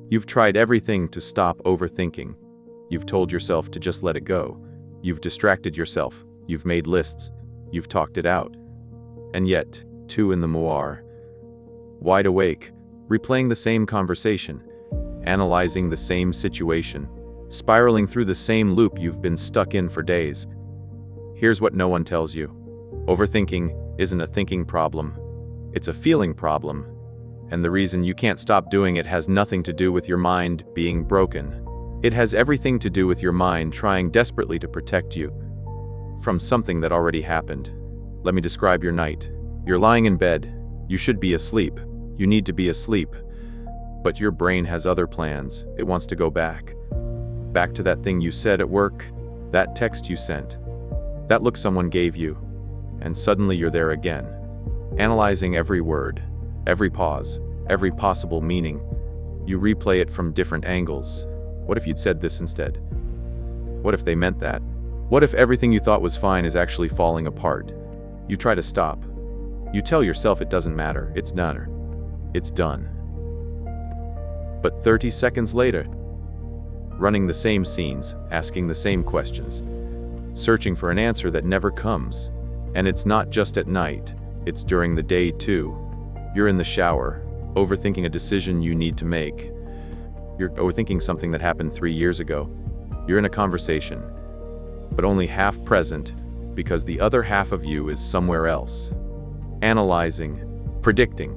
You've tried everything to stop overthinking. You've told yourself to just let it go. You've distracted yourself. You've made lists. You've talked it out. And yet, 2 in the moire, wide awake, replaying the same conversation, analyzing the same situation, spiraling through the same loop you've been stuck in for days. Here's what no one tells you. Overthinking isn't a thinking problem. It's a feeling problem. And the reason you can't stop doing it has nothing to do with your mind being broken. It has everything to do with your mind trying desperately to protect you from something that already happened. Let me describe your night. You're lying in bed. You should be asleep. You need to be asleep. But your brain has other plans. It wants to go back. Back to that thing you said at work, that text you sent, that look someone gave you. And suddenly you're there again, analyzing every word, every pause, every possible meaning. You replay it from different angles. What if you'd said this instead? What if they meant that? What if everything you thought was fine is actually falling apart? You try to stop. You tell yourself it doesn't matter, it's done. It's done. But 30 seconds later, running the same scenes, asking the same questions, searching for an answer that never comes. And it's not just at night, it's during the day too. You're in the shower, overthinking a decision you need to make. You're overthinking something that happened 3 years ago. You're in a conversation, but only half present because the other half of you is somewhere else. Analyzing, predicting,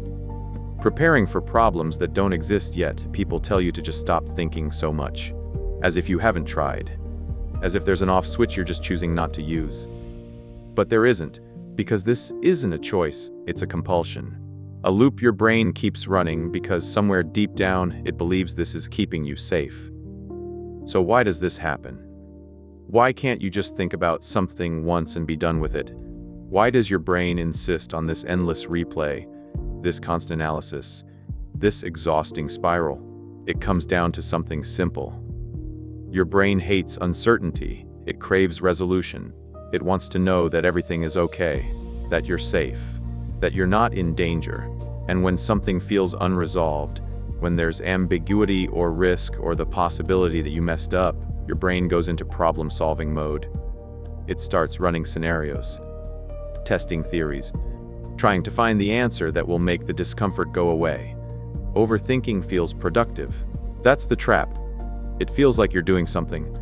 preparing for problems that don't exist yet. People tell you to just stop thinking so much, as if you haven't tried, as if there's an off switch you're just choosing not to use. But there isn't, because this isn't a choice, it's a compulsion. A loop your brain keeps running because somewhere deep down it believes this is keeping you safe. So why does this happen? Why can't you just think about something once and be done with it? Why does your brain insist on this endless replay, this constant analysis, this exhausting spiral? It comes down to something simple. Your brain hates uncertainty. It craves resolution. It wants to know that everything is okay, that you're safe, that you're not in danger. And when something feels unresolved, when there's ambiguity or risk or the possibility that you messed up, your brain goes into problem-solving mode. It starts running scenarios, testing theories, trying to find the answer that will make the discomfort go away. Overthinking feels productive. That's the trap. It feels like you're doing something.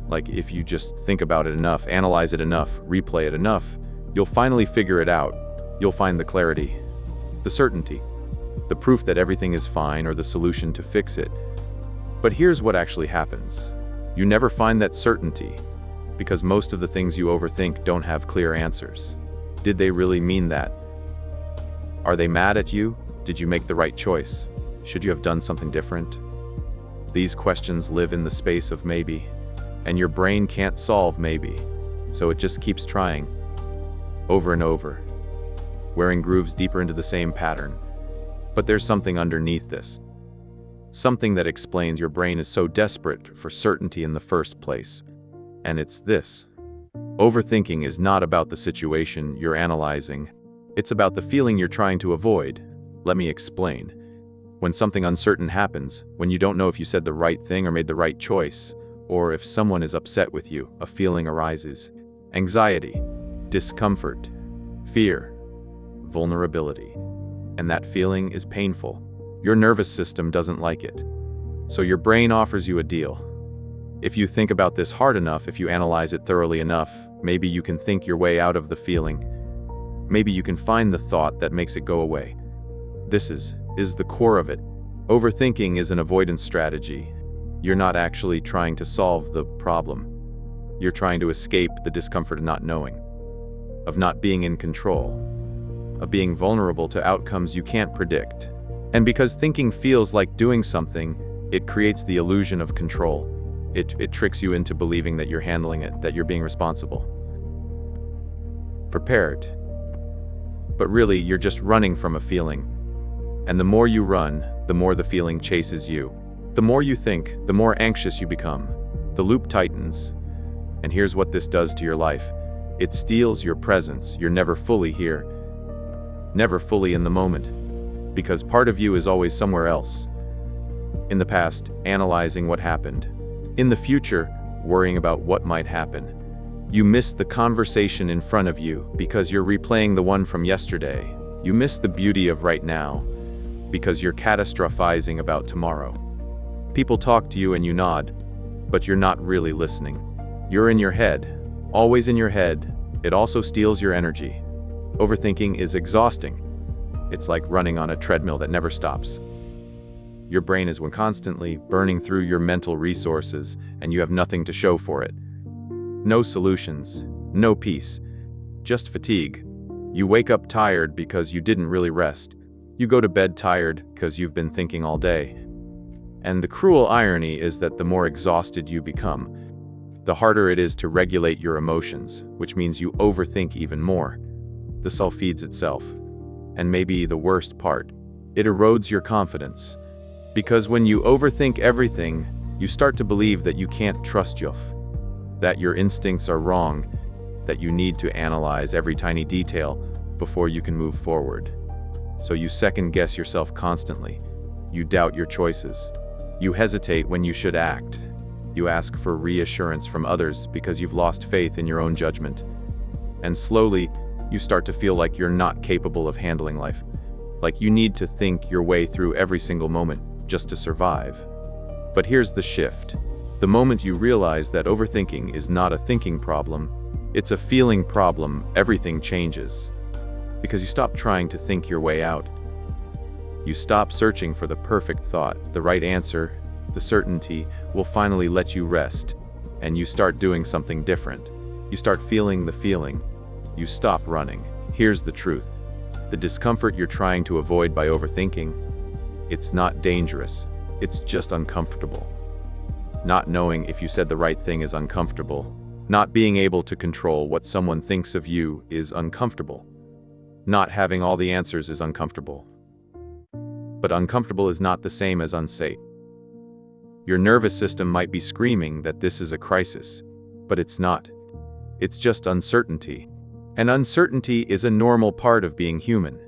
Like if you just think about it enough, analyze it enough, replay it enough, you'll finally figure it out. You'll find the clarity, the certainty, the proof that everything is fine or the solution to fix it. But here's what actually happens. You never find that certainty because most of the things you overthink don't have clear answers. Did they really mean that? Are they mad at you? Did you make the right choice? Should you have done something different? These questions live in the space of maybe, and your brain can't solve maybe, so it just keeps trying, over and over, wearing grooves deeper into the same pattern. But there's something underneath this. Something that explains your brain is so desperate for certainty in the first place. And it's this. Overthinking is not about the situation you're analyzing. It's about the feeling you're trying to avoid. Let me explain. When something uncertain happens, when you don't know if you said the right thing or made the right choice, or if someone is upset with you, a feeling arises. Anxiety, discomfort, fear, vulnerability. And that feeling is painful. Your nervous system doesn't like it. So your brain offers you a deal. If you think about this hard enough, if you analyze it thoroughly enough, maybe you can think your way out of the feeling. Maybe you can find the thought that makes it go away. This is the core of it. Overthinking is an avoidance strategy. You're not actually trying to solve the problem. You're trying to escape the discomfort of not knowing, of not being in control, of being vulnerable to outcomes you can't predict. And because thinking feels like doing something, it creates the illusion of control. It tricks you into believing that you're handling it, that you're being responsible, prepared. But really, you're just running from a feeling. And the more you run, the more the feeling chases you. The more you think, the more anxious you become. The loop tightens. And here's what this does to your life. It steals your presence. You're never fully here, never fully in the moment, because part of you is always somewhere else. In the past, analyzing what happened. In the future, worrying about what might happen. You miss the conversation in front of you because you're replaying the one from yesterday. You miss the beauty of right now because you're catastrophizing about tomorrow. People talk to you and you nod, but you're not really listening. You're in your head, always in your head. It also steals your energy. Overthinking is exhausting. It's like running on a treadmill that never stops. Your brain is constantly burning through your mental resources, and you have nothing to show for it. No solutions, no peace, just fatigue. You wake up tired because you didn't really rest. You go to bed tired because you've been thinking all day. And the cruel irony is that the more exhausted you become, the harder it is to regulate your emotions, which means you overthink even more. The self feeds itself. And maybe the worst part, it erodes your confidence. Because when you overthink everything, you start to believe that you can't trust yourself, that your instincts are wrong, that you need to analyze every tiny detail before you can move forward. So you second-guess yourself constantly. You doubt your choices. You hesitate when you should act. You ask for reassurance from others because you've lost faith in your own judgment. And slowly, you start to feel like you're not capable of handling life. Like you need to think your way through every single moment just to survive. But here's the shift. The moment you realize that overthinking is not a thinking problem, it's a feeling problem, everything changes. Because you stop trying to think your way out. You stop searching for the perfect thought, the right answer, the certainty will finally let you rest. And you start doing something different. You start feeling the feeling. You stop running. Here's the truth. The discomfort you're trying to avoid by overthinking, it's not dangerous. It's just uncomfortable. Not knowing if you said the right thing is uncomfortable. Not being able to control what someone thinks of you is uncomfortable. Not having all the answers is uncomfortable. But uncomfortable is not the same as unsafe. Your nervous system might be screaming that this is a crisis, but it's not. It's just uncertainty. And uncertainty is a normal part of being human.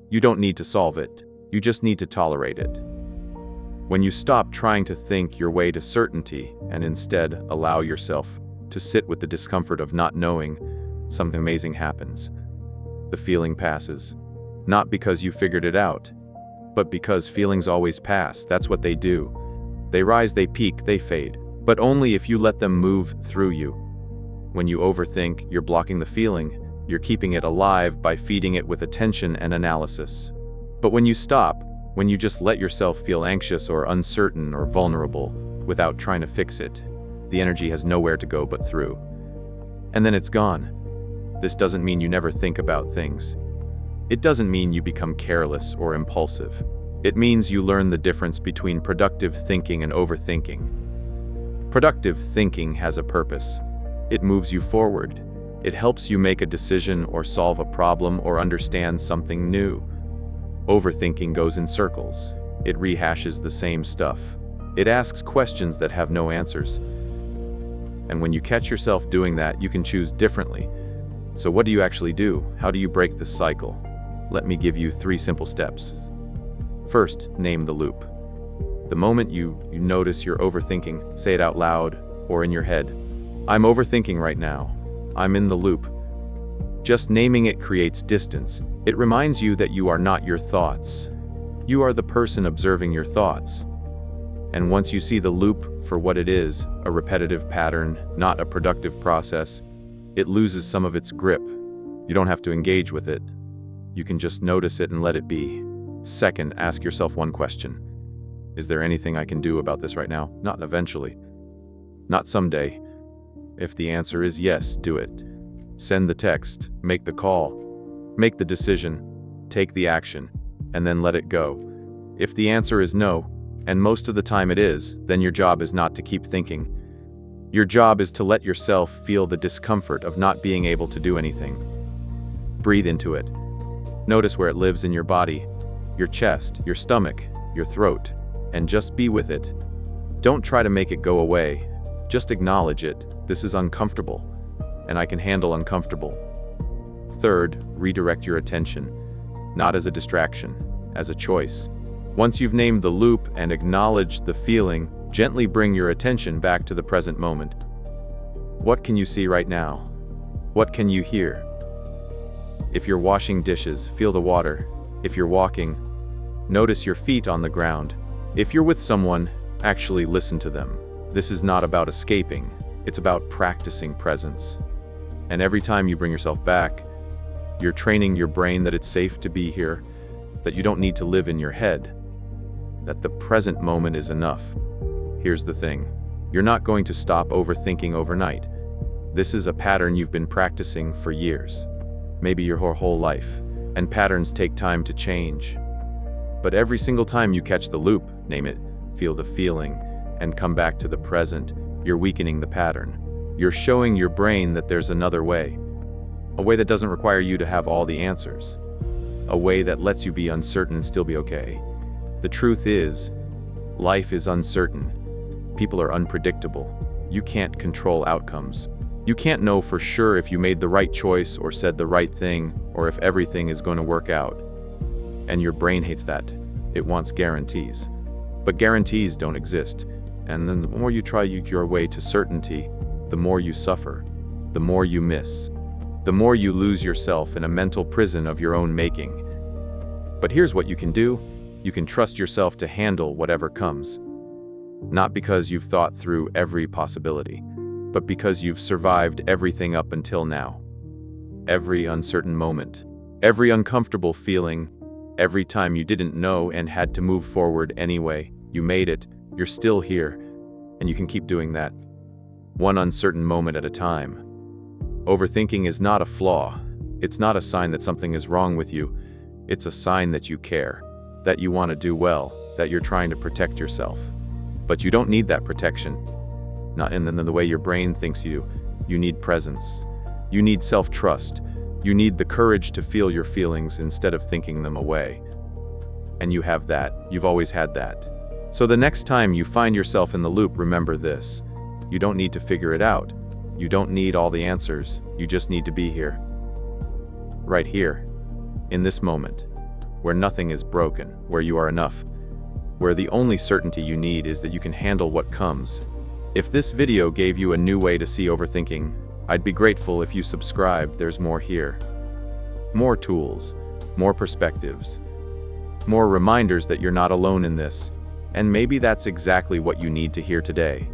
You don't need to solve it. You just need to tolerate it. When you stop trying to think your way to certainty and instead allow yourself to sit with the discomfort of not knowing, something amazing happens. The feeling passes. Not because you figured it out, but because feelings always pass. That's what they do. They rise, they peak, they fade. But only if you let them move through you. When you overthink, you're blocking the feeling. You're keeping it alive by feeding it with attention and analysis. But when you stop, when you just let yourself feel anxious or uncertain or vulnerable without trying to fix it, the energy has nowhere to go but through. And then it's gone. This doesn't mean you never think about things. It doesn't mean you become careless or impulsive. It means you learn the difference between productive thinking and overthinking. Productive thinking has a purpose. It moves you forward. It helps you make a decision or solve a problem or understand something new. Overthinking goes in circles. It rehashes the same stuff. It asks questions that have no answers. And when you catch yourself doing that, you can choose differently. So what do you actually do? How do you break this cycle? Let me give you 3 simple steps. First, name the loop. The moment you notice you're overthinking, say it out loud or in your head. I'm overthinking right now. I'm in the loop. Just naming it creates distance. It reminds you that you are not your thoughts. You are the person observing your thoughts. And once you see the loop for what it is, a repetitive pattern, not a productive process, it loses some of its grip. You don't have to engage with it. You can just notice it and let it be. Second, ask yourself one question. Is there anything I can do about this right now? Not eventually. Not someday. If the answer is yes, do it. Send the text, make the call, make the decision, take the action, and then let it go. If the answer is no, and most of the time it is, then your job is not to keep thinking. Your job is to let yourself feel the discomfort of not being able to do anything. Breathe into it. Notice where it lives in your body, your chest, your stomach, your throat, and just be with it. Don't try to make it go away. Just acknowledge it. This is uncomfortable, and I can handle uncomfortable. Third, redirect your attention, not as a distraction, as a choice. Once you've named the loop and acknowledged the feeling, gently bring your attention back to the present moment. What can you see right now? What can you hear? If you're washing dishes, feel the water. If you're walking, notice your feet on the ground. If you're with someone, actually listen to them. This is not about escaping, it's about practicing presence. And every time you bring yourself back, you're training your brain that it's safe to be here, that you don't need to live in your head, that the present moment is enough. Here's the thing, you're not going to stop overthinking overnight. This is a pattern you've been practicing for years, maybe your whole life, and patterns take time to change. But every single time you catch the loop, name it, feel the feeling, and come back to the present, you're weakening the pattern. You're showing your brain that there's another way. A way that doesn't require you to have all the answers. A way that lets you be uncertain and still be okay. The truth is, life is uncertain. People are unpredictable. You can't control outcomes. You can't know for sure if you made the right choice or said the right thing, or if everything is going to work out. And your brain hates that. It wants guarantees. But guarantees don't exist. And then the more you try your way to certainty, the more you suffer, the more you miss, the more you lose yourself in a mental prison of your own making. But here's what you can do. You can trust yourself to handle whatever comes. Not because you've thought through every possibility, but because you've survived everything up until now. Every uncertain moment, every uncomfortable feeling, every time you didn't know and had to move forward anyway, you made it, you're still here, and you can keep doing that. One uncertain moment at a time. Overthinking is not a flaw. It's not a sign that something is wrong with you. It's a sign that you care, that you want to do well, that you're trying to protect yourself. But you don't need that protection. Not in the way your brain thinks you do. You need presence. You need self-trust. You need the courage to feel your feelings instead of thinking them away. And you have that. You've always had that. So the next time you find yourself in the loop, remember this. You don't need to figure it out. You don't need all the answers. You just need to be here. Right here. In this moment. Where nothing is broken. Where you are enough. Where the only certainty you need is that you can handle what comes. If this video gave you a new way to see overthinking, I'd be grateful if you subscribed. There's more here. More tools. More perspectives. More reminders that you're not alone in this. And maybe that's exactly what you need to hear today.